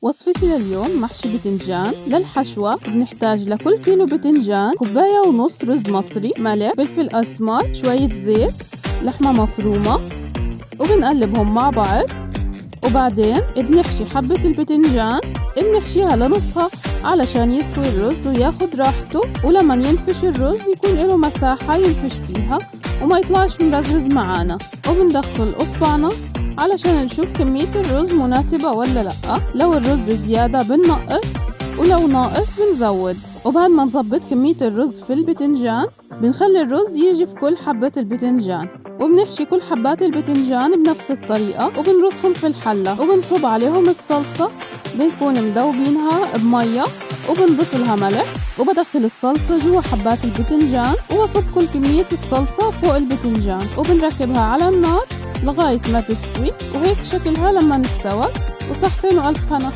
وصفتي لليوم محشي بتنجان. للحشوة بنحتاج لكل كيلو بتنجان 1.5 كوب رز مصري، ملح، فلفل أسمر، شوية زيت، لحمة مفرومة، وبنقلبهم مع بعض. وبعدين بنحشي حبة البتنجان، بنحشيها لنصها علشان يستوي الرز وياخد راحته، ولما ينفش الرز يكون له مساحة ينفش فيها وما يطلعش مرزز معانا. وبندخل أصبعنا علشان نشوف كمية الرز مناسبة ولا لأ. لو الرز زيادة بننقص، ولو ناقص بنزود. وبعد ما نظبط كمية الرز في البتنجان بنخلي الرز يجي في كل حبة البتنجان، وبنحشي كل حبات البتنجان بنفس الطريقة وبنرصهم في الحلة وبنصب عليهم الصلصة. بنكون مدوبينها بمية وبنضيف لها ملح، وبدخل الصلصة جوا حبات البتنجان وبصب كل كمية الصلصة فوق البتنجان وبنركبها على النار لغاية ما تستوي. وهيك شكلها لما نستوى. وصحتين وألف هنا.